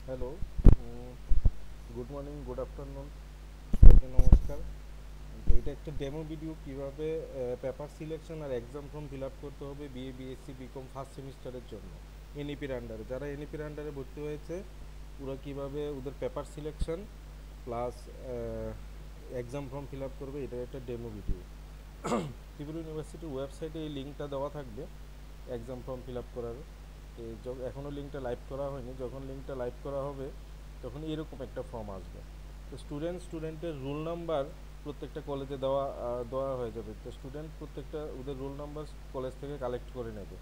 Hello, good morning, good afternoon, সবাইকে নমস্কার। তো এটা একটা ডেমো ভিডিও কিভাবে পেপার সিলেকশন আর এক্সাম ফর্ম ফিল আপ করতে হবে বিএ বিএসসি বিকম ফার্স্ট সেমিস্টারের জন্য এনইপির আন্ডারে। যারা এনইপির আন্ডারে ভর্তি হয়েছে ওরা কিভাবে ওদের paper selection plus exam form fill up করবে, এটার একটা ডেমো ভিডিও। ত্রিপুরা ইউনিভার্সিটির ওয়েবসাইটে এই লিঙ্কটা দেওয়া থাকবে এক্সাম ফর্ম ফিল আপ করার। এখনও লিঙ্কটা লাইভ করা হয়নি, যখন লিঙ্কটা লাইভ করা হবে তখন এরকম একটা ফর্ম আসবে। তো স্টুডেন্টের রোল নাম্বার প্রত্যেকটা কলেজে দেওয়া হয়ে যাবে। তো স্টুডেন্ট প্রত্যেকটা ওদের রোল নাম্বার কলেজ থেকে কালেক্ট করে নেবে।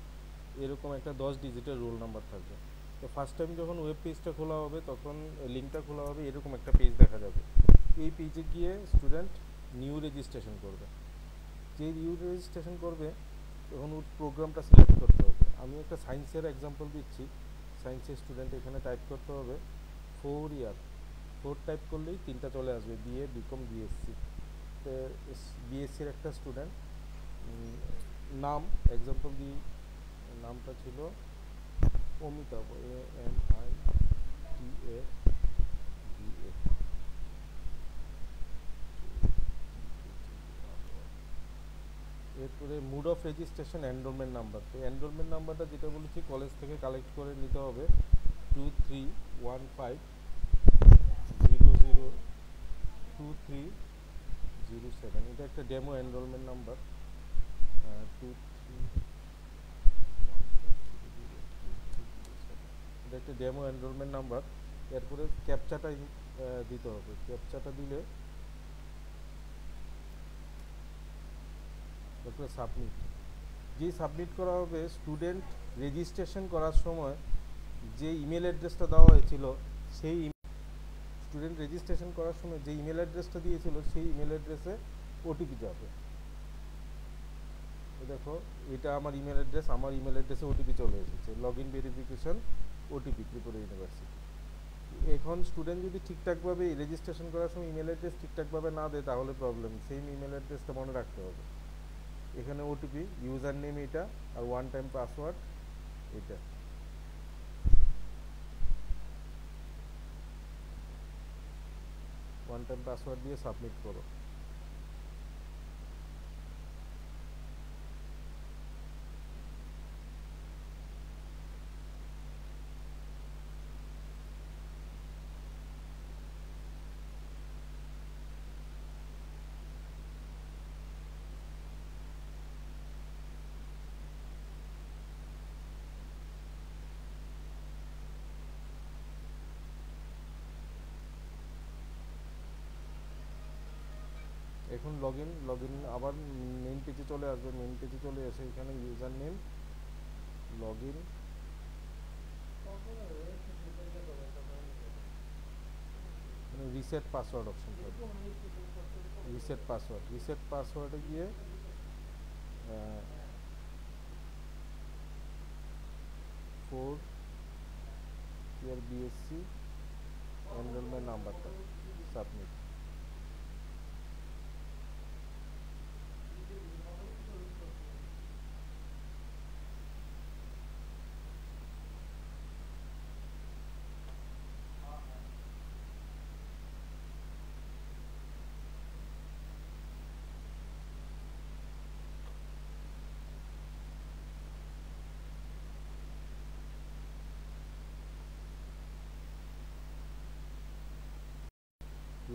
এরকম একটা 10 ডিজিটের রোল নাম্বার থাকবে। তো ফার্স্ট টাইম যখন ওয়েব পেজটা খোলা হবে তখন লিঙ্কটা খোলা হবে, এরকম একটা পেজ দেখা যাবে। এই পেজে গিয়ে স্টুডেন্ট নিউ রেজিস্ট্রেশন করবে। যে নিউ রেজিস্ট্রেশন করবে তখন ওর প্রোগ্রামটা সিলেক্ট করতে হবে। আমি একটা সায়েন্সের এক্সাম্পল দিচ্ছি। সায়েন্সের স্টুডেন্ট এখানে টাইপ করতে হবে 4 ইয়ার। 4 টাইপ করলেই তিনটা চলে আসবে, বিএ বিকম বিএসসি। তো বিএসসির একটা স্টুডেন্ট, নাম এক্সাম্পল দিই, নামটা ছিল অমিতাভ, AMITAVA। এরপরে mode of registration enrollment number. তো এনরোলমেন্ট নাম্বারটা যেটা বলেছি কলেজ থেকে কালেক্ট করে নিতে হবে 2315002307। এটা একটা ডেমো এনরোলমেন্ট নাম্বার। 2315002307, এটা একটা ডেমো এনরোলমেন্ট নাম্বার। এরপরে ক্যাপচাটা দিতে হবে। ক্যাপচাটা দিলে তারপরে সাবমিট। যেই সাবমিট করা হবে স্টুডেন্ট রেজিস্ট্রেশন করার সময় যে ইমেল অ্যাড্রেসটা দেওয়া হয়েছিল সেই স্টুডেন্ট রেজিস্ট্রেশন করার সময় যে ইমেল অ্যাড্রেসটা দিয়েছিল সেই ইমেল অ্যাড্রেসে ওটিপি যাবে। দেখো, এটা আমার ইমেল অ্যাড্রেস, আমার ইমেল অ্যাড্রেসে ওটিপি চলে এসেছে, log in verification OTP Tripura university. এখন স্টুডেন্ট যদি ঠিকঠাকভাবে রেজিস্ট্রেশন করার সময় ইমেল অ্যাড্রেস ঠিকঠাকভাবে না দেয় তাহলে প্রবলেম। সেম ইমেল অ্যাড্রেসটা মনে রাখতে হবে। এখানে ওটিপি, ইউজার নেম এটা, আর ওয়ান টাইম পাসওয়ার্ড এটা। ওয়ান টাইম পাসওয়ার্ড দিয়ে সাবমিট করো। এখন লগ ইন আবার মেইন পেজে চলে আসবে। মেইন পেজে চলে এসে এখানে user name, log in, reset password option থাকবে। রিসেট পাসওয়ার্ডে গিয়ে 4 ইয়ার বিএসসি এনরোলমেন্ট নাম্বারটা সাবমিট।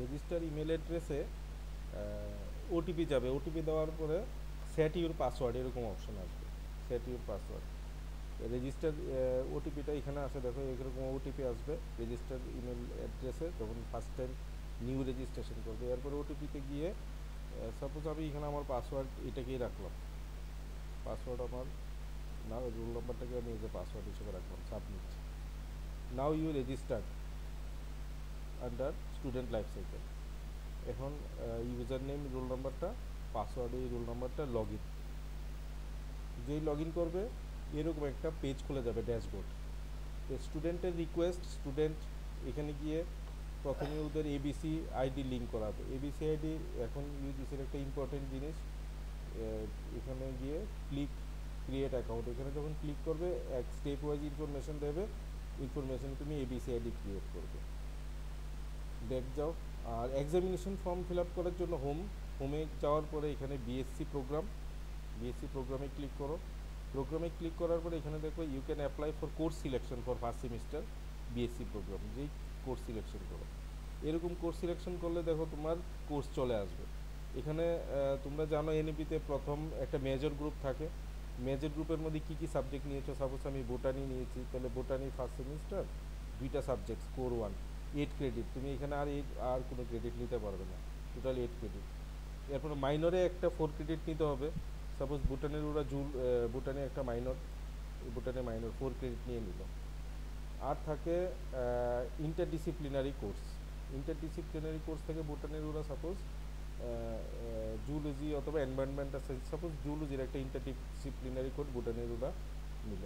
রেজিস্টার ইমেল অ্যাড্রেসে ওটিপি যাবে। ওটিপি দেওয়ার পরে সেট ইউর পাসওয়ার্ড এরকম অপশন আসবে। সেট ইউর পাসওয়ার্ড, রেজিস্টার ওটিপিটা এখানে আসে। দেখো এরকম ওটিপি আসবে রেজিস্টার ইমেল অ্যাড্রেসে যখন ফার্স্ট টাইম নিউ রেজিস্ট্রেশন করবে। এরপরে ওটিপিতে গিয়ে সাপোজ আমি এখানে আমার পাসওয়ার্ড এটাকেই রাখলাম। পাসওয়ার্ড আমার না, রোল নাম্বারটাকে আমি এই যে পাসওয়ার্ড হিসেবে রাখলাম, submit. Now you registered under student life cycle. এখন ইউজার নেম, রোল নাম্বারটা, পাসওয়ার্ড, এই রোল নাম্বারটা, লগ ইন। যেই লগ ইন করবে এরকম একটা পেজ খুলে যাবে, ড্যাশবোর্ড। স্টুডেন্টের রিকোয়েস্ট, স্টুডেন্ট এখানে গিয়ে প্রথমে ওদের এবিসি আইডি লিঙ্ক করাবে। এবিসি আইডি এখন ইউজিসির একটা ইম্পর্টেন্ট জিনিস। এখানে গিয়ে ক্লিক ক্রিয়েট অ্যাকাউন্ট, এখানে যখন ক্লিক করবে এক স্টেপ ওয়াইজ ইনফরমেশন দেবে। ইনফরমেশন তুমি এবিসিআইডি ক্রিয়েট করবে। ব্যাক যাও। আর এক্সামিনেশন ফর্ম ফিল আপ করার জন্য হোমে যাওয়ার পরে এখানে বিএসসি প্রোগ্রামে ক্লিক করো। প্রোগ্রামে ক্লিক করার পরে এখানে দেখো you can apply for course selection for first semester BSc program, যেই কোর্স সিলেকশন করো। এরকম কোর্স সিলেকশন করলে দেখো তোমার কোর্স চলে আসবে এখানে। তোমরা জানো এনইপিতে প্রথম একটা মেজর গ্রুপ থাকে। মেজর গ্রুপের মধ্যে কী কী সাবজেক্ট নিয়েছো, সাপোজ আমি বোটানি নিয়েছি, তাহলে বোটানি ফার্স্ট সেমিস্টার দুইটা সাবজেক্ট কোর 1, 8 ক্রেডিট। তুমি এখানে আর কোনো ক্রেডিট নিতে পারবে না, টোটাল 8 ক্রেডিট। এরপরে মাইনরে একটা 4 ক্রেডিট নিতে হবে। সাপোজ ভুটানের ওরা ভুটানে একটা মাইনর, ভুটানে মাইনর 4 ক্রেডিট নিয়ে নিল। আর থাকে ইন্টারডিসিপ্লিনারি কোর্স। ইন্টারডিসিপ্লিনারি কোর্স থেকে ভুটানের ওরা সাপোজ জুলজি অথবা এনভায়রনমেন্টাল সায়েন্স, সাপোজ জুলজির একটা ইন্টারডিসিপ্লিনারি কোর্স ভুটানের ওরা নিল।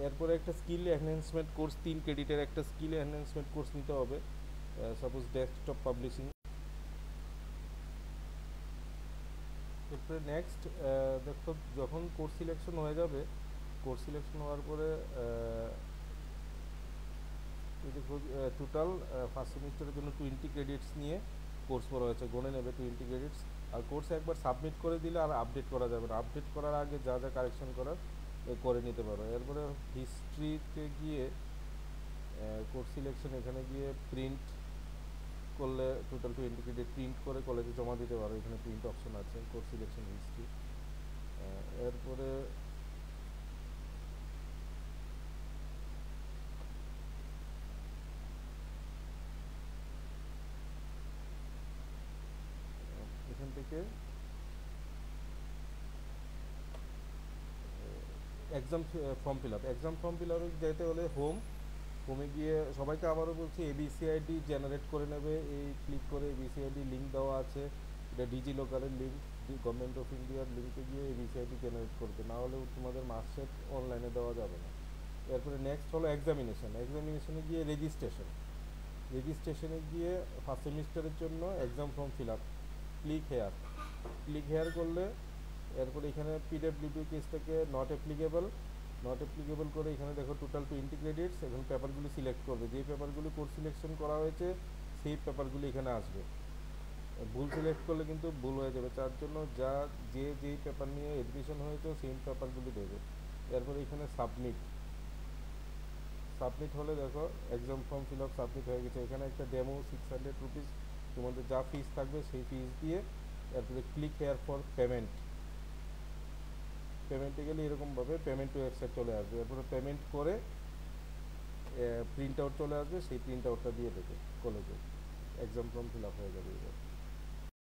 এরপরে একটা স্কিল এনহ্যান্সমেন্ট কোর্স 3 ক্রেডিটের একটা স্কিল এনহ্যান্সমেন্ট কোর্স নিতে হবে, সাপোজ ডেস্কটপ পাবলিশিং। এরপরে নেক্সট দেখো যখন কোর্স সিলেকশন হয়ে যাবে, কোর্স সিলেকশন হওয়ার পরে এই দেখো টোটাল ফার্স্ট সেমিস্টারের জন্য 20 ক্রেডিটস নিয়ে কোর্স করা হয়েছে, গণে নেবে 20 ক্রেডিটস। আর কোর্স একবার সাবমিট করে দিলে আর আপডেট করা যাবে না, আপডেট করার আগে যা যা কারেকশন করার করে নিতে পারো। এরপরে হিস্ট্রিতে গিয়ে কোর্স সিলেকশন এখানে গিয়ে প্রিন্ট করলে টোটাল 20 ক্রেডিট প্রিন্ট করে কলেজে জমা দিতে পারো, এখানে প্রিন্ট অপশন আছে কোর্স সিলেকশন হিস্ট্রি। এরপরে এখান থেকে এক্সাম ফর্ম ফিল আপে যেতে হলে হোমে গিয়ে সবাইকে আবারও বলছি এবিসিআইডি জেনারেট করে নেবে। এই ক্লিক করে এবিসিআইডি লিঙ্ক দেওয়া আছে, এটা ডিজি লকারের লিঙ্ক, গভর্নমেন্ট অফ ইন্ডিয়ার লিঙ্কে গিয়ে এবিসিআইডি জেনারেট করবে, না হলে তোমাদের মার্কশিট অনলাইনে দেওয়া যাবে না। এরপরে নেক্সট হলো এক্সামিনেশনে গিয়ে রেজিস্ট্রেশনে গিয়ে ফার্স্ট সেমিস্টারের জন্য exam form fill up, click here করলে এরপরে এখানে পিডব্লিউডি কেসটাকে নট অ্যাপ্লিকেবল করে এখানে দেখো টোটাল 20 ক্রেডিটস। এখন পেপারগুলি সিলেক্ট করবে, যেই পেপারগুলি কোর্স সিলেকশন করা হয়েছে সেই পেপারগুলি এখানে আসবে। ভুল সিলেক্ট করলে কিন্তু ভুল হয়ে যাবে, তার জন্য যেই পেপার নিয়ে এডমিশন হয়েছে সেই পেপারগুলি দেবে। এরপরে এখানে সাবমিট হলে দেখো exam form fill up submit হয়ে গেছে। এখানে একটা ডেমো 600 রুপিস তোমাদের যা ফিস থাকবে সেই ফিস দিয়ে এরপরে ক্লিক হেয়ার ফর পেমেন্টে গেলে এরকমভাবে পেমেন্ট ওয়েবসাইট চলে আসবে। এরপরে পেমেন্ট করে প্রিন্ট আউট চলে আসবে, সেই প্রিন্ট আউটটা দিয়ে দেবে কলেজে, এক্সাম ফর্ম ফিল আপ হয়ে যাবে এবার।